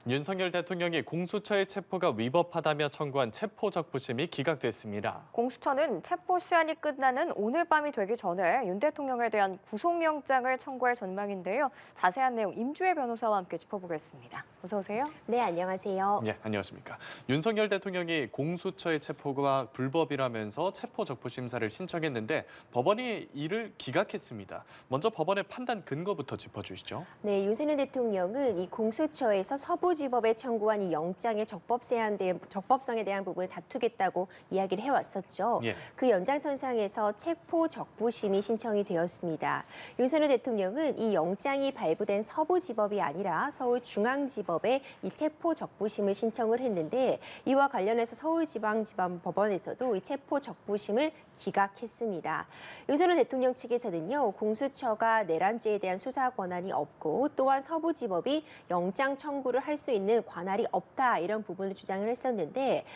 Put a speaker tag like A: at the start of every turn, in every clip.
A: 윤석열 대통령이 공수처의 체포가 위법하다며 청구한 체포적부심이 기각됐습니다.
B: 공수처는 체포 시한이 끝나는 오늘 밤이 되기 전에 윤 대통령에 대한 구속영장을 청구할 전망인데요. 자세한 내용 임주혜 변호사와 함께 짚어보겠습니다. 어서 오세요.
C: 네, 안녕하세요.
A: 네, 안녕하십니까. 윤석열 대통령이 공수처의 체포가 불법이라면서 체포적부심사를 신청했는데 법원이 이를 기각했습니다. 먼저 법원의 판단 근거부터 짚어주시죠.
C: 네, 윤석열 대통령은 이 공수처에서 서부지법에 청구한 이 영장의 적법성에 대한 부분을 다투겠다고 이야기를 해왔었죠.
A: 예.
C: 그 연장선상에서 체포적부심이 신청이 되었습니다. 윤석열 대통령은 이 영장이 발부된 서부지법이 아니라 서울중앙지법에 이 체포적부심을 신청을 했는데 이와 관련해서 서울지방법원에서도 이 체포적부심을 기각했습니다. 윤석열 대통령 측에서는요, 공수처가 내란죄에 대한 수사 권한이 없고 또한 서부지법이 영장 청구를 할 수 있는 관할이 없다 이런 부분을 주장을 했었는데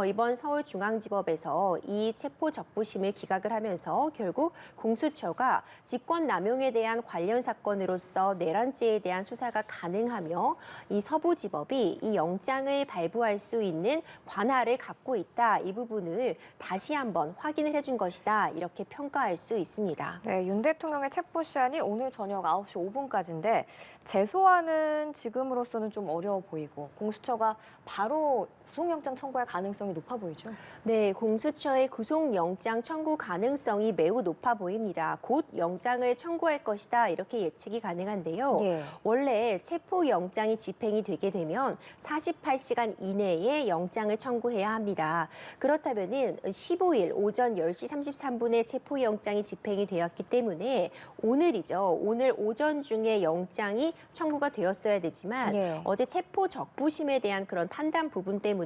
C: 이번 서울중앙지법에서 이 체포적부심을 기각을 하면서 결국 공수처가 직권남용에 대한 관련 사건으로서 내란죄에 대한 수사가 가능하며 이 서부지법이 이 영장을 발부할 수 있는 관할을 갖고 있다 이 부분을 다시 한번 확인을 해준 것이다 이렇게 평가할 수 있습니다.
B: 네, 윤 대통령의 체포 시한이 오늘 저녁 9시 5분까지인데 재소하는 지금으로서는 좀 어려워 보이고 공수처가 바로 구속영장 청구할 가능성이 높아 보이죠?
C: 네, 공수처의 구속영장 청구 가능성이 매우 높아 보입니다. 곧 영장을 청구할 것이다 이렇게 예측이 가능한데요.
B: 예.
C: 원래 체포영장이 집행이 되게 되면 48시간 이내에 영장을 청구해야 합니다. 그렇다면 15일 오전 10시 33분에 체포영장이 집행이 되었기 때문에 오늘이죠. 오늘 오전 중에 영장이 청구가 되었어야 되지만
B: 예.
C: 어제 체포적부심에 대한 그런 판단 부분 때문에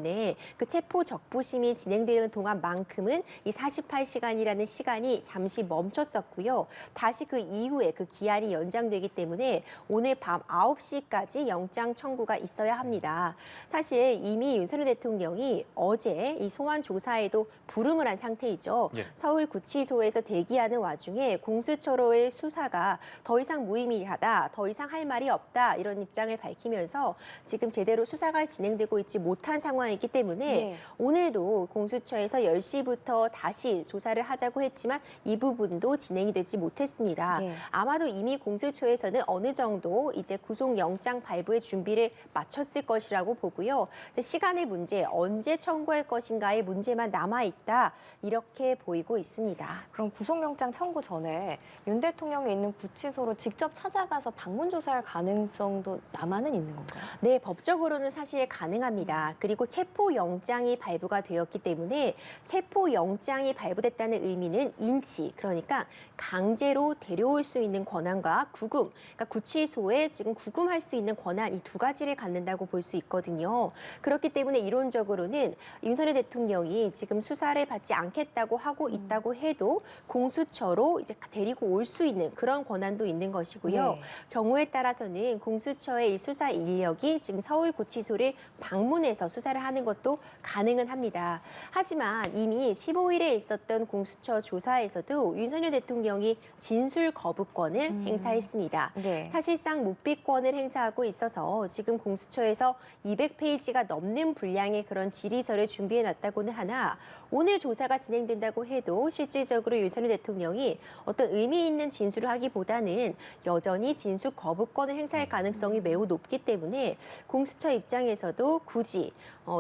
C: 그 체포적부심이 진행되는 동안만큼은 이 48시간이라는 시간이 잠시 멈췄었고요. 다시 그 이후에 그 기한이 연장되기 때문에 오늘 밤 9시까지 영장 청구가 있어야 합니다. 사실 이미 윤석열 대통령이 어제 이 소환 조사에도 불응을 한 상태이죠.
A: 예.
C: 서울구치소에서 대기하는 와중에 공수처로의 수사가 더 이상 무의미하다, 더 이상 할 말이 없다 이런 입장을 밝히면서 지금 제대로 수사가 진행되고 있지 못한 상황이기 때문에
B: 네.
C: 오늘도 공수처에서 10시부터 다시 조사를 하자고 했지만 이 부분도 진행이 되지 못했습니다.
B: 네.
C: 아마도 이미 공수처에서는 어느 정도 이제 구속영장 발부의 준비를 마쳤을 것이라고 보고요. 이제 시간의 문제, 언제 청구할 것인가의 문제만 남아있다 이렇게 보이고 있습니다.
B: 그럼 구속영장 청구 전에 윤 대통령이 있는 구치소로 직접 찾아가서 방문 조사할 가능성도 남아는 있는 건가요?
C: 네, 법적으로는 사실 가능합니다. 그리고 체포영장이 발부가 되었기 때문에 체포영장이 발부됐다는 의미는 인치, 그러니까 강제로 데려올 수 있는 권한과 구금, 그러니까 구치소에 지금 구금할 수 있는 권한 이 두 가지를 갖는다고 볼 수 있거든요. 그렇기 때문에 이론적으로는 윤석열 대통령이 지금 수사를 받지 않겠다고 하고 있다고 해도 공수처로 이제 데리고 올 수 있는 그런 권한도 있는 것이고요.
B: 네.
C: 경우에 따라서는 공수처의 이 수사 인력이 지금 서울구치소를 방문해서 수사를 하는 것도 가능은 합니다. 하지만 이미 15일에 있었던 공수처 조사에서도 윤석열 대통령이 진술 거부권을 행사했습니다.
B: 네.
C: 사실상 묵비권을 행사하고 있어서 지금 공수처에서 200페이지가 넘는 분량의 그런 질의서를 준비해놨다고는 하나 오늘 조사가 진행된다고 해도 실질적으로 윤석열 대통령이 어떤 의미 있는 진술을 하기보다는 여전히 진술 거부권을 행사할 가능성이 매우 높기 때문에 공수처 입장에서도 굳이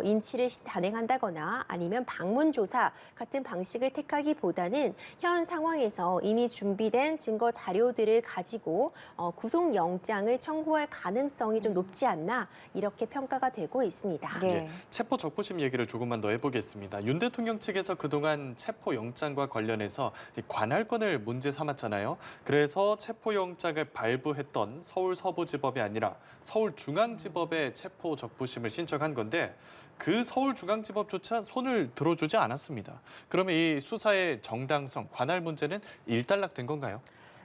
C: 인치를 단행한다거나 아니면 방문 조사 같은 방식을 택하기보다는 현 상황에서 이미 준비된 증거 자료들을 가지고 구속영장을 청구할 가능성이 좀 높지 않나 이렇게 평가가 되고 있습니다.
B: 네.
A: 예, 체포적부심 얘기를 조금만 더 해보겠습니다. 윤 대통령 측에서 그동안 체포영장과 관련해서 이 관할권을 문제 삼았잖아요. 그래서 체포영장을 발부했던 서울 서부지법이 아니라 서울중앙지법에 체포적부심을 신청한 건데 그 서울중앙지법조차 손을 들어주지 않았습니다. 그러면 이 수사의 정당성, 관할 문제는 일단락된 건가요?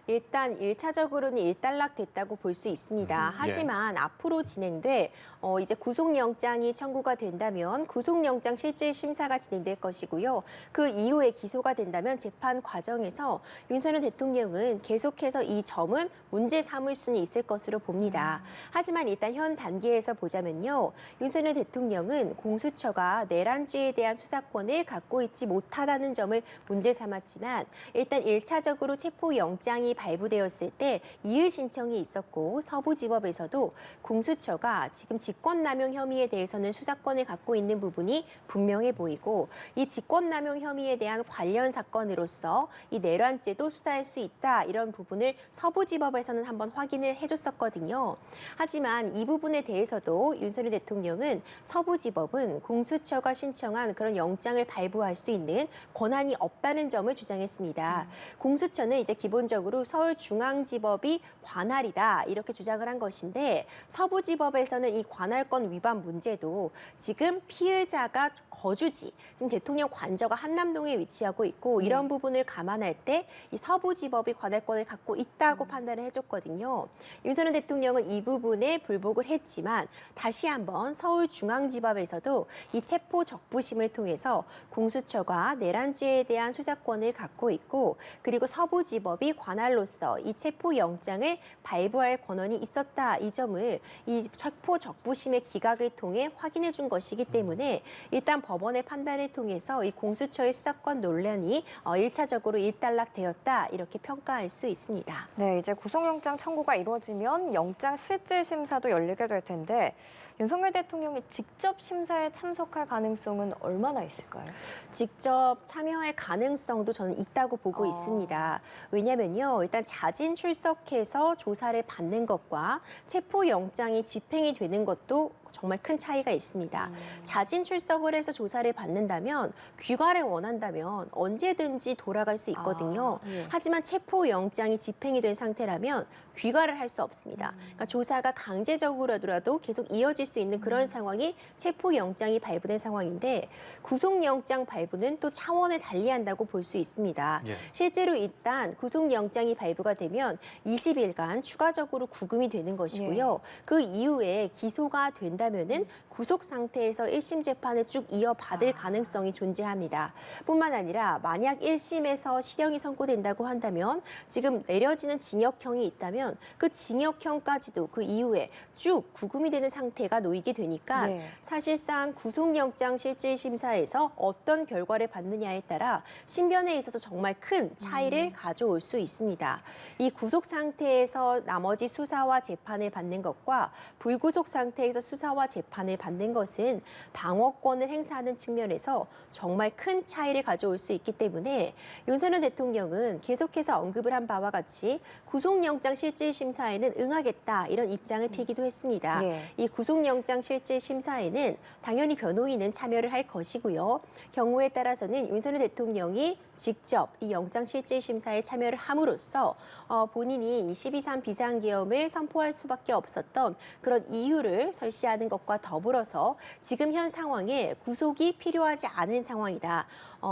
C: 일단 1차적으로는 일단락됐다고 볼 수 있습니다. 하지만 앞으로 진행될 이제 구속영장이 청구가 된다면 구속영장 실질 심사가 진행될 것이고요. 그 이후에 기소가 된다면 재판 과정에서 윤석열 대통령은 계속해서 이 점은 문제 삼을 수는 있을 것으로 봅니다. 하지만 일단 현 단계에서 보자면요. 윤석열 대통령은 공수처가 내란죄에 대한 수사권을 갖고 있지 못하다는 점을 문제 삼았지만 일단 1차적으로 체포영장이 발부되었을 때 이의 신청이 있었고 서부지법에서도 공수처가 지금 직권남용 혐의에 대해서는 수사권을 갖고 있는 부분이 분명해 보이고 이 직권남용 혐의에 대한 관련 사건으로서 이 내란죄도 수사할 수 있다 이런 부분을 서부지법에서는 한번 확인을 해줬었거든요. 하지만 이 부분에 대해서도 윤석열 대통령은 서부지법은 공수처가 신청한 그런 영장을 발부할 수 있는 권한이 없다는 점을 주장했습니다. 공수처는 이제 기본적으로 서울중앙지법이 관할이다 이렇게 주장을 한 것인데 서부지법에서는 이 관할권 위반 문제도 지금 피의자가 거주지, 지금 대통령 관저가 한남동에 위치하고 있고 이런 부분을 감안할 때 이 서부지법이 관할권을 갖고 있다고 판단을 해줬거든요. 윤석열 대통령은 이 부분에 불복을 했지만 다시 한번 서울중앙지법에서도 이 체포 적부심을 통해서 공수처가 내란죄에 대한 수사권을 갖고 있고 그리고 서부지법이 관할로서 이 체포영장을 발부할 권한이 있었다 이 점을 이 체포 적부심의 기각을 통해 확인해 준 것이기 때문에 일단 법원의 판단을 통해서 이 공수처의 수사권 논란이 1차적으로 일단락되었다 이렇게 평가할 수 있습니다.
B: 네, 이제 구속영장 청구가 이루어지면 영장 실질 심사도 열리게 될 텐데 윤석열 대통령이 직접 심사에 참석할 가능성은 얼마나 있을까요?
C: 직접 참여할 가능성도 저는 있다고 보고 있습니다. 왜냐면요, 일단 자진 출석해서 조사를 받는 것과 체포영장이 집행이 되는 것도 정말 큰 차이가 있습니다. 자진 출석을 해서 조사를 받는다면 귀가를 원한다면 언제든지 돌아갈 수 있거든요. 하지만 체포영장이 집행이 된 상태라면 귀가를 할 수 없습니다. 그러니까 조사가 강제적으로라도 계속 이어질 수 있는 그런 상황이 체포영장이 발부된 상황인데 구속영장 발부는 또 차원을 달리한다고 볼 수 있습니다.
A: 예.
C: 실제로 일단 구속영장이 발부가 되면 20일간 추가적으로 구금이 되는 것이고요. 그 이후에 기소가 된다면은 구속 상태에서 1심 재판을 쭉 이어받을 가능성이 존재합니다. 뿐만 아니라 만약 1심에서 실형이 선고된다고 한다면 지금 내려지는 징역형이 있다면 그 징역형까지도 그 이후에 쭉 구금이 되는 상태가 놓이게 되니까 사실상 구속영장 실질심사에서 어떤 결과를 받느냐에 따라 신변에 있어서 정말 큰 차이를 가져올 수 있습니다. 이 구속 상태에서 나머지 수사와 재판을 받는 것과 불구속 상태에서 수사와 재판을 받는 것은 방어권을 행사하는 측면에서 정말 큰 차이를 가져올 수 있기 때문에 윤석열 대통령은 계속해서 언급을 한 바와 같이 구속영장 실질심사에는 응하겠다 이런 입장을 피기도 했습니다. 이 구속영장 실질심사에는 당연히 변호인은 참여를 할 것이고요. 경우에 따라서는 윤석열 대통령이 직접 이 영장실질심사에 참여를 함으로써 본인이 12.3 비상계엄을 선포할 수밖에 없었던 그런 이유를 설시하는 것과 더불어서 지금 현 상황에 구속이 필요하지 않은 상황이다.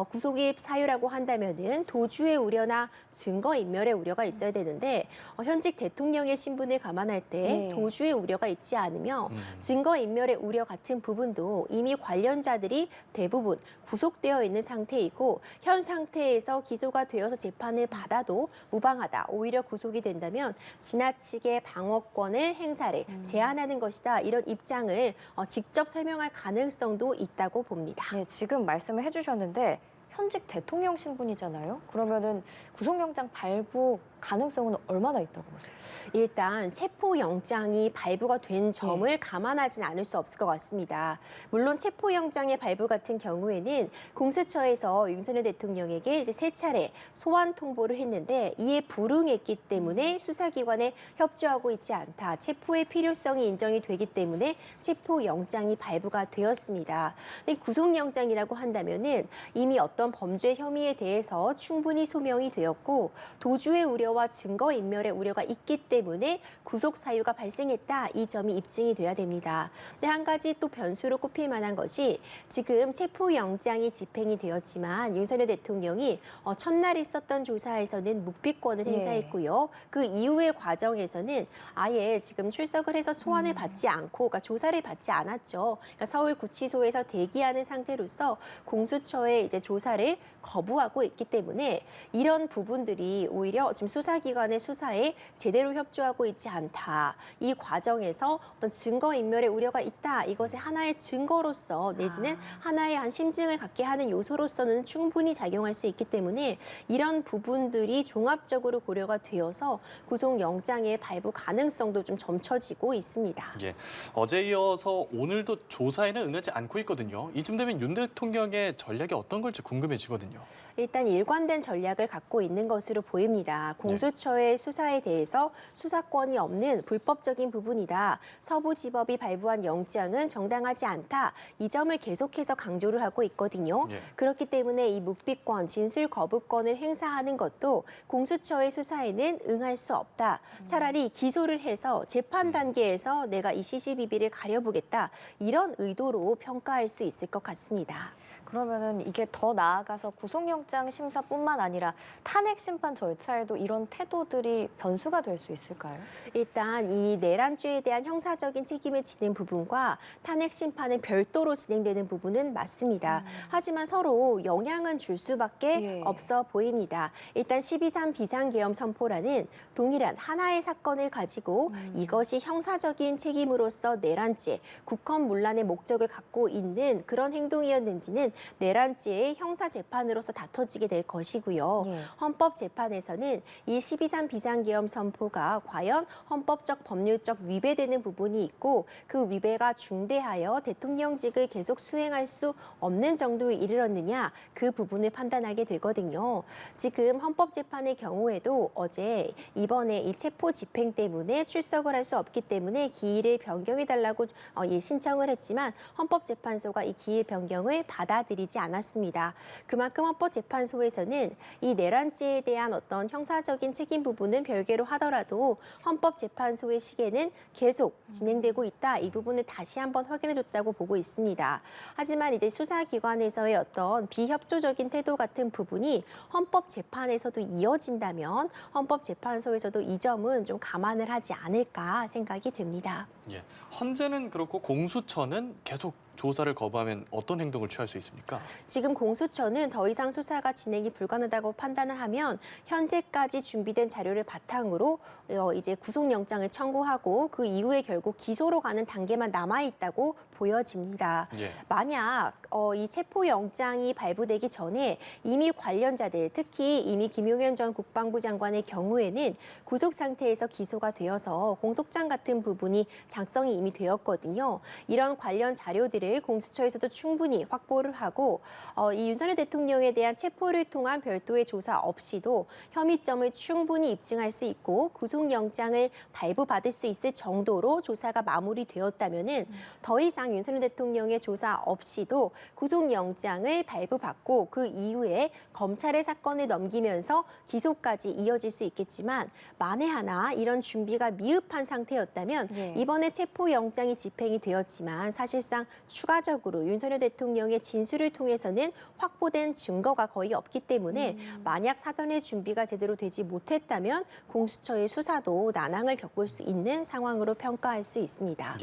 C: 구속이 사유라고 한다면은 도주의 우려나 증거인멸의 우려가 있어야 되는데 현직 대통령의 신분을 감안할 때 도주의 우려가 있지 않으며 증거인멸의 우려 같은 부분도 이미 관련자들이 대부분 구속되어 있는 상태이고 현 상태에서 기소가 되어서 재판을 받아도 무방하다. 오히려 구속이 된다면 지나치게 방어권을 행사를 제한하는 것이다. 이런 입장을 직접 설명할 가능성도 있다고 봅니다.
B: 네, 지금 말씀을 해주셨는데 현직 대통령 신분이잖아요. 그러면은 구속영장 발부 가능성은 얼마나 있다고 보세요?
C: 일단 체포영장이 발부가 된 점을 감안하진 않을 수 없을 것 같습니다. 물론 체포영장의 발부 같은 경우에는 공수처에서 윤석열 대통령에게 이제 3차례 소환 통보를 했는데 이에 불응했기 때문에 수사기관에 협조하고 있지 않다. 체포의 필요성이 인정이 되기 때문에 체포영장이 발부가 되었습니다. 근데 구속영장이라고 한다면은 이미 어떤 범죄 혐의에 대해서 충분히 소명이 되었고 도주의 우려와 우려와 증거인멸의 우려가 있기 때문에 구속 사유가 발생했다. 이 점이 입증이 돼야 됩니다. 근데 한 가지 또 변수로 꼽힐 만한 것이 지금 체포영장이 집행이 되었지만 윤석열 대통령이 첫날 있었던 조사에서는 묵비권을 행사했고요. 그 이후의 과정에서는 아예 지금 출석을 해서 소환을 받지 않고, 그러니까 조사를 받지 않았죠. 그러니까 서울구치소에서 대기하는 상태로서 공수처의 이제 조사를 거부하고 있기 때문에 이런 부분들이 오히려 지금 수사기관의 수사에 제대로 협조하고 있지 않다. 이 과정에서 어떤 증거인멸의 우려가 있다. 이것의 하나의 증거로서 내지는 하나의 한 심증을 갖게 하는 요소로서는 충분히 작용할 수 있기 때문에 이런 부분들이 종합적으로 고려가 되어서 구속영장의 발부 가능성도 좀 점쳐지고 있습니다.
A: 예, 어제 이어서 오늘도 조사에는 응하지 않고 있거든요. 이쯤 되면 윤 대통령의 전략이 어떤 걸지 궁금해지거든요.
C: 일단 일관된 전략을 갖고 있는 것으로 보입니다. 공수처의 수사에 대해서 수사권이 없는 불법적인 부분이다. 서부지법이 발부한 영장은 정당하지 않다. 이 점을 계속해서 강조를 하고 있거든요. 그렇기 때문에 이 묵비권, 진술 거부권을 행사하는 것도 공수처의 수사에는 응할 수 없다. 차라리 기소를 해서 재판 단계에서 내가 이 시시비비를 가려보겠다. 이런 의도로 평가할 수 있을 것 같습니다.
B: 그러면은 이게 더 나아가서 구속영장 심사뿐만 아니라 탄핵 심판 절차에도 이런 태도들이 변수가 될 수 있을까요?
C: 일단 이 내란죄에 대한 형사적인 책임을 지는 부분과 탄핵 심판은 별도로 진행되는 부분은 맞습니다. 하지만 서로 영향은 줄 수밖에 없어 보입니다. 일단 12.3 비상계엄 선포라는 동일한 하나의 사건을 가지고 이것이 형사적인 책임으로서 내란죄, 국헌문란의 목적을 갖고 있는 그런 행동이었는지는 내란죄의 형사재판으로서 다퉈지게 될 것이고요. 헌법재판에서는 이 12.3 비상계엄 선포가 과연 헌법적, 법률적 위배되는 부분이 있고 그 위배가 중대하여 대통령직을 계속 수행할 수 없는 정도에 이르렀느냐, 그 부분을 판단하게 되거든요. 지금 헌법재판의 경우에도 어제 이번에 이 체포 집행 때문에 출석을 할 수 없기 때문에 기일을 변경해달라고 신청을 했지만 헌법재판소가 이 기일 변경을 받아들이지 않았습니다. 그만큼 헌법재판소에서는 이 내란죄에 대한 어떤 형사적인 책임 부분은 별개로 하더라도 헌법재판소의 시계는 계속 진행되고 있다. 이 부분을 다시 한번 확인해줬다고 보고 있습니다. 하지만 이제 수사기관에서의 어떤 비협조적인 태도 같은 부분이 헌법재판에서도 이어진다면 헌법재판소에서도 이 점은 좀 감안을 하지 않을까 생각이 됩니다.
A: 예, 헌재는 그렇고 공수처는 계속 조사를 거부하면 어떤 행동을 취할 수 있습니까?
C: 지금 공수처는 더 이상 수사가 진행이 불가능하다고 판단을 하면 현재까지 준비된 자료를 바탕으로 이제 구속영장을 청구하고 그 이후에 결국 기소로 가는 단계만 남아있다고 보여집니다. 만약 이 체포영장이 발부되기 전에 이미 관련자들, 특히 이미 김용현 전 국방부 장관의 경우에는 구속 상태에서 기소가 되어서 공소장 같은 부분이 작성이 이미 되었거든요. 이런 관련 자료들을 공수처에서도 충분히 확보를 하고 이 윤석열 대통령에 대한 체포를 통한 별도의 조사 없이도 혐의점을 충분히 입증할 수 있고 구속영장을 발부받을 수 있을 정도로 조사가 마무리되었다면은 더 이상 윤석열 대통령의 조사 없이도 구속영장을 발부받고 그 이후에 검찰의 사건을 넘기면서 기소까지 이어질 수 있겠지만 만에 하나 이런 준비가 미흡한 상태였다면 이번에 체포영장이 집행이 되었지만 사실상 추가적으로 윤석열 대통령의 진술을 통해서는 확보된 증거가 거의 없기 때문에 만약 사전의 준비가 제대로 되지 못했다면 공수처의 수사도 난항을 겪을 수 있는 상황으로 평가할 수 있습니다.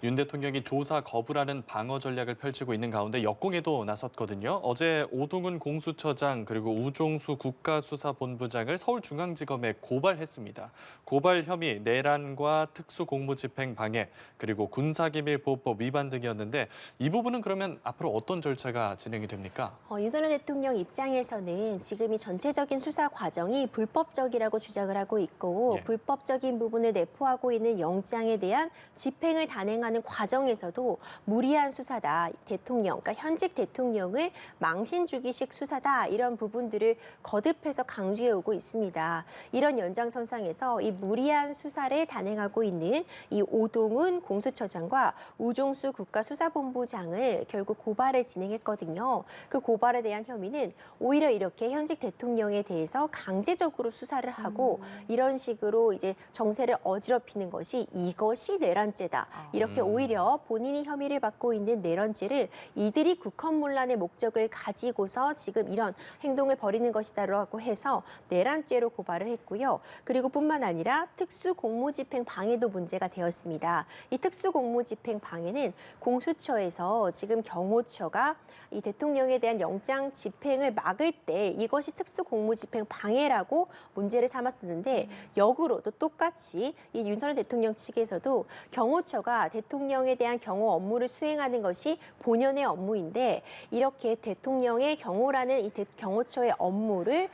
A: 윤 대통령이 조사 거부라는 방어 전략을 펼치고 있는 가운데 역공에도 나섰거든요. 어제 오동훈 공수처장 그리고 우종수 국가수사본부장을 서울중앙지검에 고발했습니다. 고발 혐의 내란과 특수공무집행 방해 그리고 군사기밀보호법 위반 등이었는데 이 부분은 그러면 앞으로 어떤 절차가 진행이 됩니까?
C: 윤석열 대통령 입장에서는 지금 이 전체적인 수사 과정이 불법적이라고 주장을 하고 있고 불법적인 부분을 내포하고 있는 영장에 대한 집행을 단행하는 과정에서도 무리한 수사다. 대통령, 그러니까 현직 대통령을 망신 주기식 수사다. 이런 부분들을 거듭해서 강조해 오고 있습니다. 이런 연장선상에서 이 무리한 수사를 단행하고 있는 이 오동 오동훈 공수처장과 우종수 국가수사본부장을 결국 고발을 진행했거든요. 그 고발에 대한 혐의는 오히려 이렇게 현직 대통령에 대해서 강제적으로 수사를 하고 이런 식으로 이제 정세를 어지럽히는 것이 이것이 내란죄다. 이렇게 오히려 본인이 혐의를 받고 있는 내란죄를 이들이 국헌문란의 목적을 가지고서 지금 이런 행동을 벌이는 것이다라고 해서 내란죄로 고발을 했고요. 그리고 뿐만 아니라 특수공무집행 방해도 문제가 되었습니다. 이 특수공무집행 방해는 공수처에서 지금 경호처가 이 대통령에 대한 영장 집행을 막을 때 이것이 특수공무집행 방해라고 문제를 삼았었는데 역으로 또 똑같이 이 윤석열 대통령 측에서도 경호처가 대통령에 대한 경호 업무를 수행하는 것이 본연의 업무인데 이렇게 대통령의 경호라는 이 경호처의 업무를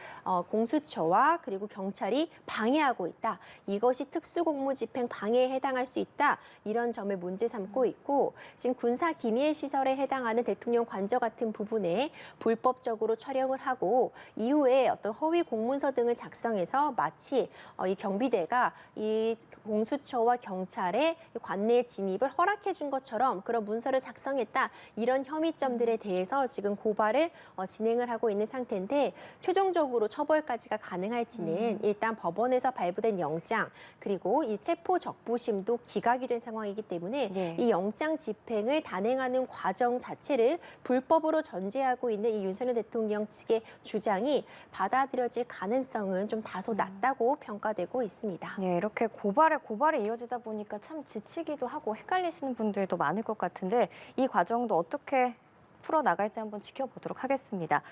C: 공수처와 그리고 경찰이 방해하고 있다. 이것이 특수공무집행 방해에 해당할 수 있다. 이런 점을 문제 삼고 있고 지금 군사 기밀 시설에 해당하는 대통령 관저 같은 부분에 불법적으로 촬영을 하고 이후에 어떤 허위 공문서 등을 작성해서 마치 이 경비대가 이 공수처와 경찰의 관내에 진입을 허락해 준 것처럼 그런 문서를 작성했다. 이런 혐의점들에 대해서 지금 고발을 진행을 하고 있는 상태인데 최종적으로 처벌까지가 가능할지는 일단 법원에서 발부된 영장 그리고 이 체포 적부심도 기각이 된 상황이기 때문에
B: 네.
C: 이 영장 집행을 단행하는 과정 자체를 불법으로 전제하고 있는 이 윤석열 대통령 측의 주장이 받아들여질 가능성은 좀 다소 낮다고 평가되고 있습니다.
B: 네, 이렇게 고발에 이어지다 보니까 참 지치기도 하고 헷갈리시는 분들도 많을 것 같은데 이 과정도 어떻게 풀어나갈지 한번 지켜보도록 하겠습니다.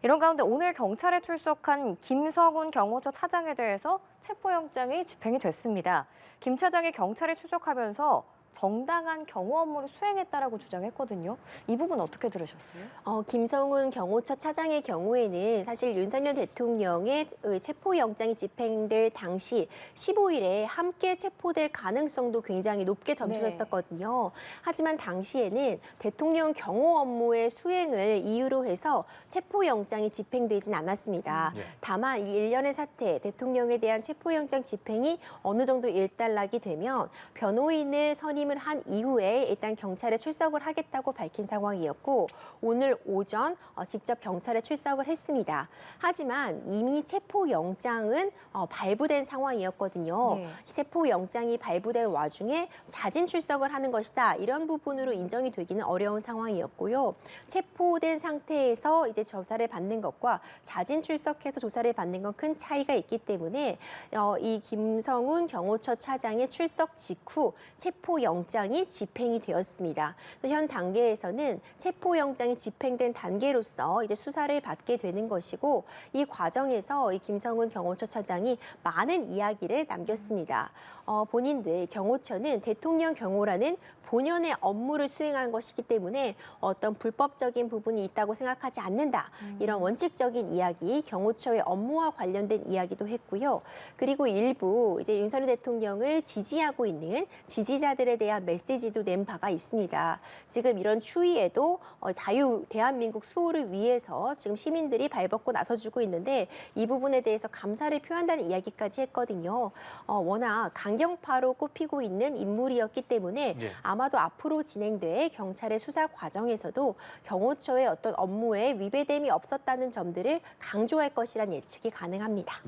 B: 이런 가운데 오늘 경찰에 출석한 김성훈 경호처 차장에 대해서 체포영장이 집행이 됐습니다. 김 차장이 경찰에 출석하면서 정당한 경호 업무를 수행했다라고 주장했거든요. 이 부분 어떻게 들으셨어요?
C: 김성훈 경호처 차장의 경우에는 사실 윤석열 대통령의 체포영장이 집행될 당시 15일에 함께 체포될 가능성도 굉장히 높게 점쳐졌었거든요. 하지만 당시에는 대통령 경호 업무의 수행을 이유로 해서 체포영장이 집행되진 않았습니다. 다만 이 일련의 사태, 대통령에 대한 체포영장 집행이 어느 정도 일단락이 되면 변호인을 선임을 한 이후에 일단 경찰에 출석을 하겠다고 밝힌 상황이었고 오늘 오전 직접 경찰에 출석을 했습니다. 하지만 이미 체포영장은 발부된 상황이었거든요.
B: 네.
C: 체포영장이 발부된 와중에 자진 출석을 하는 것이다. 이런 부분으로 인정이 되기는 어려운 상황이었고요. 체포된 상태에서 이제 조사를 받는 것과 자진 출석해서 조사를 받는 건 큰 차이가 있기 때문에 이 김성훈 경호처 차장의 출석 직후 체포영장이 집행이 되었습니다. 현 단계에서는 체포영장이 집행된 단계로서 이제 수사를 받게 되는 것이고 이 과정에서 이 김성훈 경호처 차장이 많은 이야기를 남겼습니다. 본인들 경호처는 대통령 경호라는 본연의 업무를 수행한 것이기 때문에 어떤 불법적인 부분이 있다고 생각하지 않는다. 이런 원칙적인 이야기, 경호처의 업무와 관련된 이야기도 했고요. 그리고 일부 이제 윤석열 대통령을 지지하고 있는 지지자들에 대한 메시지도 낸 바가 있습니다. 지금 이런 추위에도 자유 대한민국 수호를 위해서 지금 시민들이 발벗고 나서주고 있는데 이 부분에 대해서 감사를 표한다는 이야기까지 했거든요. 워낙 강경파로 꼽히고 있는 인물이었기 때문에 아마도 앞으로 진행될 경찰의 수사 과정에서도 경호처의 어떤 업무에 위배됨이 없었다는 점들을 강조할 것이란 예측이 가능합니다.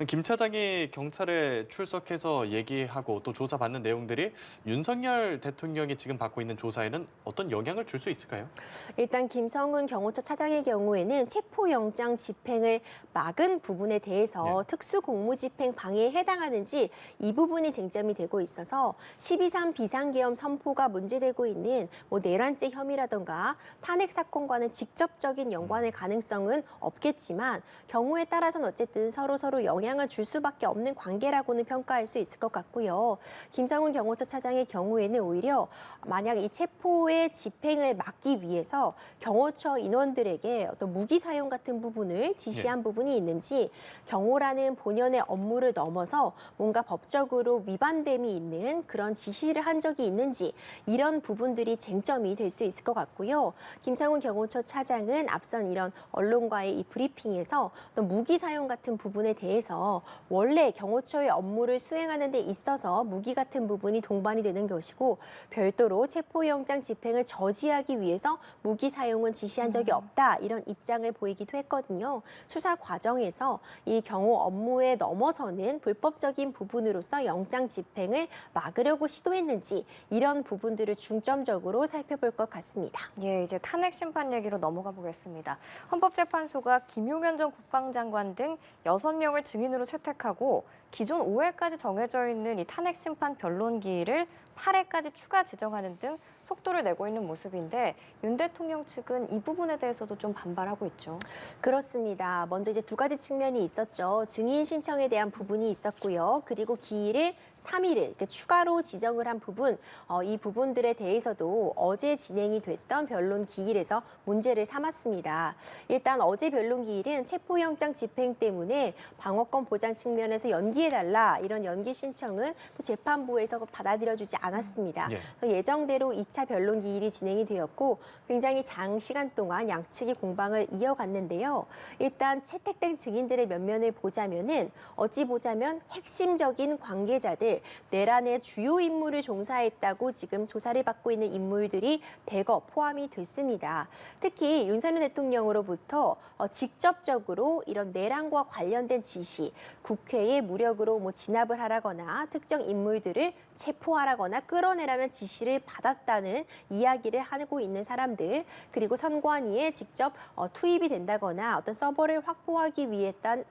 A: 김 차장이 경찰에 출석해서 얘기하고 또 조사받는 내용들이 윤석열 대통령이 지금 받고 있는 조사에는 어떤 영향을 줄 수 있을까요?
C: 일단 김성훈 경호처 차장의 경우에는 체포영장 집행을 막은 부분에 대해서 특수공무집행 방해에 해당하는지 이 부분이 쟁점이 되고 있어서 12.3 비상계엄 선포가 문제되고 있는 내란죄 혐의라던가 탄핵 사건과는 직접적인 연관의 가능성은 없겠지만 경우에 따라서는 어쨌든 서로 영향을 줄 수밖에 없는 관계라고는 평가할 수 있을 것 같고요. 김성훈 경호처 차장의 경우에는 오히려 만약 이 체포의 집행을 막기 위해서 경호처 인원들에게 어떤 무기 사용 같은 부분을 지시한 부분이 있는지 경호라는 본연의 업무를 넘어서 뭔가 법적으로 위반됨이 있는 그런 지시를 한 적이 있는지 이런 부분들이 쟁점이 될 수 있을 것 같고요. 김성훈 경호처 차장은 앞선 이런 언론과의 이 브리핑에서 어떤 무기 사용 같은 부분에 대해서 원래 경호처의 업무를 수행하는 데 있어서 무기 같은 부분이 동반이 되는 것이고 별도로 체포영장 집행을 저지하기 위해서 무기 사용은 지시한 적이 없다 이런 입장을 보이기도 했거든요. 수사 과정에서 이 경호 업무에 넘어서는 불법적인 부분으로서 영장 집행을 막으려고 시도했는지 이런 부분들을 중점적으로 살펴볼 것 같습니다.
B: 예, 이제 탄핵 심판 얘기로 넘어가 보겠습니다. 헌법재판소가 김용현 전 국방장관 등 6명을 증인으로 채택하고 기존 5회까지 정해져 있는 이 탄핵 심판 변론 기일을 8회까지 추가 지정하는 등 속도를 내고 있는 모습인데 윤 대통령 측은 이 부분에 대해서도 좀 반발하고 있죠.
C: 그렇습니다. 먼저 이제 두 가지 측면이 있었죠. 증인 신청에 대한 부분이 있었고요. 그리고 기일을 3일을 이렇게 추가로 지정을 한 부분, 이 부분들에 대해서도 어제 진행이 됐던 변론 기일에서 문제를 삼았습니다. 일단 어제 변론 기일은 체포영장 집행 때문에 방어권 보장 측면에서 연기해달라 이런 연기 신청은 또 재판부에서 받아들여주지 않았습니다.
A: 예.
C: 예정대로 2차 변론 기일이 진행이 되었고 굉장히 장시간 동안 양측이 공방을 이어갔는데요. 일단 채택된 증인들의 면면을 보자면은 어찌 보자면 핵심적인 관계자들 내란의 주요 임무를 종사했다고 지금 조사를 받고 있는 인물들이 대거 포함이 됐습니다. 특히 윤석열 대통령으로부터 직접적으로 이런 내란과 관련된 지시, 국회에 무력으로 진압을 하라거나 특정 인물들을 체포하라거나 끌어내라는 지시를 받았다는 이야기를 하고 있는 사람들, 그리고 선관위에 직접 투입이 된다거나 어떤 서버를 확보하기 위해 딴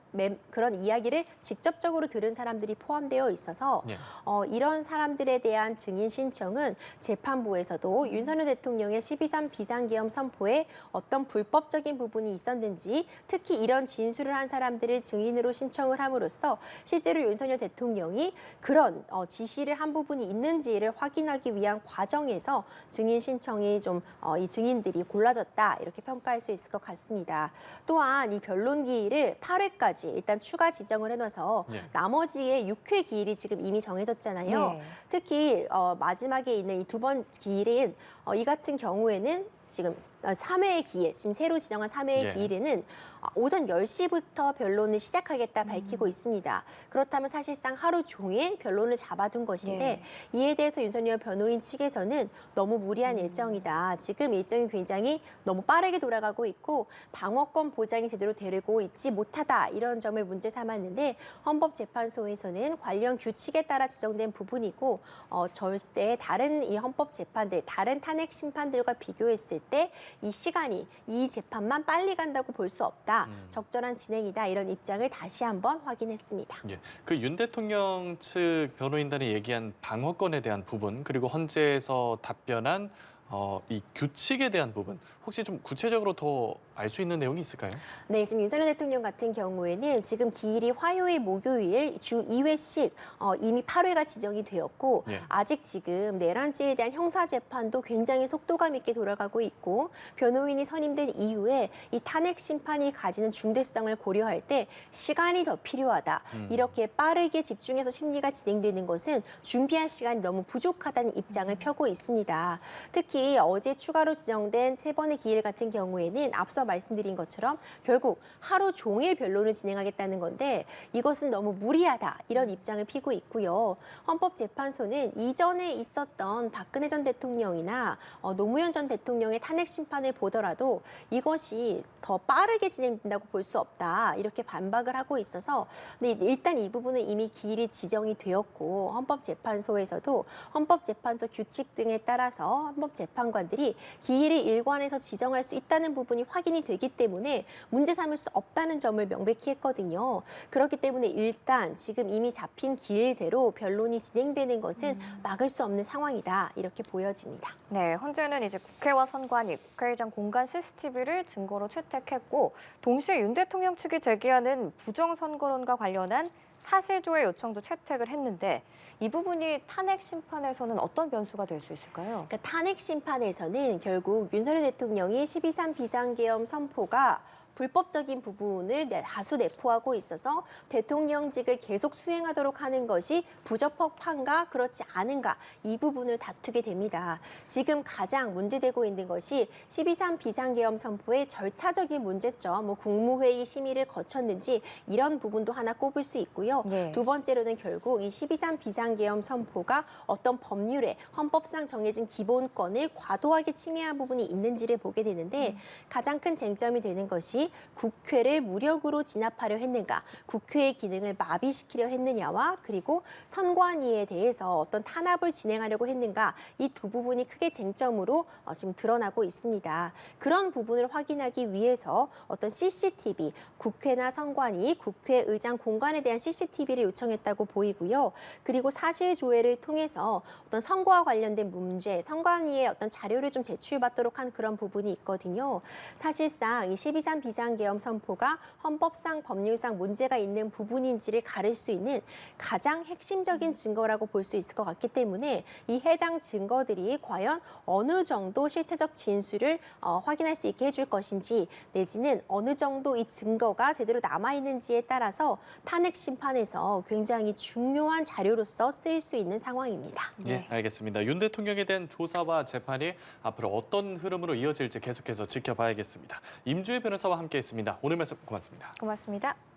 C: 그런 이야기를 직접적으로 들은 사람들이 포함되어 있어서 이런 사람들에 대한 증인 신청은 재판부에서도 윤석열 대통령의 12.3 비상계엄 선포에 어떤 불법적인 부분이 있었는지, 특히 이런 진술을 한 사람들을 증인으로 신청을 함으로써 실제로 윤석열 대통령이 그런 지시를 한 부분이 있는지를 확인하기 위한 과정에서 증인 신청이 좀 이 증인들이 골라졌다 이렇게 평가할 수 있을 것 같습니다. 또한 이 변론 기일을 8회까지 일단 추가 지정을 해놔서 나머지의 6회 기일이 지금 이미 정해졌잖아요.
B: 네.
C: 특히 마지막에 있는 이 두 번 기일인 이 같은 경우에는 지금 3회의 기일, 지금 새로 지정한 3회의 기일에는 오전 10시부터 변론을 시작하겠다 밝히고 있습니다. 그렇다면 사실상 하루 종일 변론을 잡아둔 것인데 이에 대해서 윤석열 변호인 측에서는 너무 무리한 일정이다. 지금 일정이 굉장히 너무 빠르게 돌아가고 있고 방어권 보장이 제대로 되고 있지 못하다. 이런 점을 문제 삼았는데 헌법재판소에서는 관련 규칙에 따라 지정된 부분이고 절대 다른 이 헌법재판들, 다른 탄핵 심판들과 비교했을 때 이 시간이 이 재판만 빨리 간다고 볼 수 없다. 적절한 진행이다. 이런 입장을 다시 한번 확인했습니다.
A: 예, 그 윤 대통령 측 변호인단이 얘기한 방어권에 대한 부분, 그리고 헌재에서 답변한 이 규칙에 대한 부분, 혹시 좀 구체적으로 더 알 수 있는 내용이 있을까요?
C: 네, 지금 윤석열 대통령 같은 경우에는 지금 기일이 화요일, 목요일 주 2회씩 이미 8회가 지정이 되었고 아직 지금 내란죄에 대한 형사재판도 굉장히 속도감 있게 돌아가고 있고 변호인이 선임된 이후에 이 탄핵 심판이 가지는 중대성을 고려할 때 시간이 더 필요하다. 이렇게 빠르게 집중해서 심리가 진행되는 것은 준비할 시간이 너무 부족하다는 입장을 펴고 있습니다. 특히 어제 추가로 지정된 3번의 기일 같은 경우에는 앞서 말씀드린 것처럼 결국 하루 종일 변론을 진행하겠다는 건데 이것은 너무 무리하다 이런 입장을 피고 있고요. 헌법재판소는 이전에 있었던 박근혜 전 대통령이나 노무현 전 대통령의 탄핵 심판을 보더라도 이것이 더 빠르게 진행된다고 볼 수 없다 이렇게 반박을 하고 있어서 근데 일단 이 부분은 이미 기일이 지정이 되었고 헌법재판소에서도 헌법재판소 규칙 등에 따라서 헌법재판관들이 기일을 일관해서 지정할 수 있다는 부분이 확인이 되기 때문에 문제 삼을 수 없다는 점을 명백히 했거든요. 그렇기 때문에 일단 지금 이미 잡힌 기일대로 변론이 진행되는 것은 막을 수 없는 상황이다. 이렇게 보여집니다.
B: 네, 헌재는 이제 국회와 선관위, 국회의장 공간 CCTV를 증거로 채택했고 동시에 윤 대통령 측이 제기하는 부정선거론과 관련한 사실조회 요청도 채택을 했는데 이 부분이 탄핵 심판에서는 어떤 변수가 될 수 있을까요?
C: 그러니까 탄핵 심판에서는 결국 윤석열 대통령이 12.3 비상계엄 선포가 불법적인 부분을 다수 내포하고 있어서 대통령직을 계속 수행하도록 하는 것이 부적법한가 그렇지 않은가 이 부분을 다투게 됩니다. 지금 가장 문제되고 있는 것이 12.3 비상계엄 선포의 절차적인 문제점, 국무회의 심의를 거쳤는지 이런 부분도 하나 꼽을 수 있고요.
B: 네.
C: 두 번째로는 결국 이 12.3 비상계엄 선포가 어떤 법률에 헌법상 정해진 기본권을 과도하게 침해한 부분이 있는지를 보게 되는데 가장 큰 쟁점이 되는 것이 국회를 무력으로 진압하려 했는가, 국회의 기능을 마비시키려 했느냐와 그리고 선관위에 대해서 어떤 탄압을 진행하려고 했는가 이 두 부분이 크게 쟁점으로 지금 드러나고 있습니다. 그런 부분을 확인하기 위해서 어떤 CCTV, 국회나 선관위, 국회의장 공간에 대한 CCTV를 요청했다고 보이고요. 그리고 사실조회를 통해서 어떤 선거와 관련된 문제, 선관위에 어떤 자료를 좀 제출받도록 한 그런 부분이 있거든요. 사실상 이 12.3 비상계엄 선포가 헌법상, 법률상 문제가 있는 부분인지를 가릴 수 있는 가장 핵심적인 증거라고 볼 수 있을 것 같기 때문에 이 해당 증거들이 과연 어느 정도 실체적 진술을 확인할 수 있게 해줄 것인지 내지는 어느 정도 이 증거가 제대로 남아있는지에 따라서 탄핵 심판에서 굉장히 중요한 자료로서 쓰일 수 있는 상황입니다.
A: 예, 알겠습니다. 윤 대통령에 대한 조사와 재판이 앞으로 어떤 흐름으로 이어질지 계속해서 지켜봐야겠습니다. 임주혜 변호사와 함께했습니다. 오늘 말씀 고맙습니다.
B: 고맙습니다.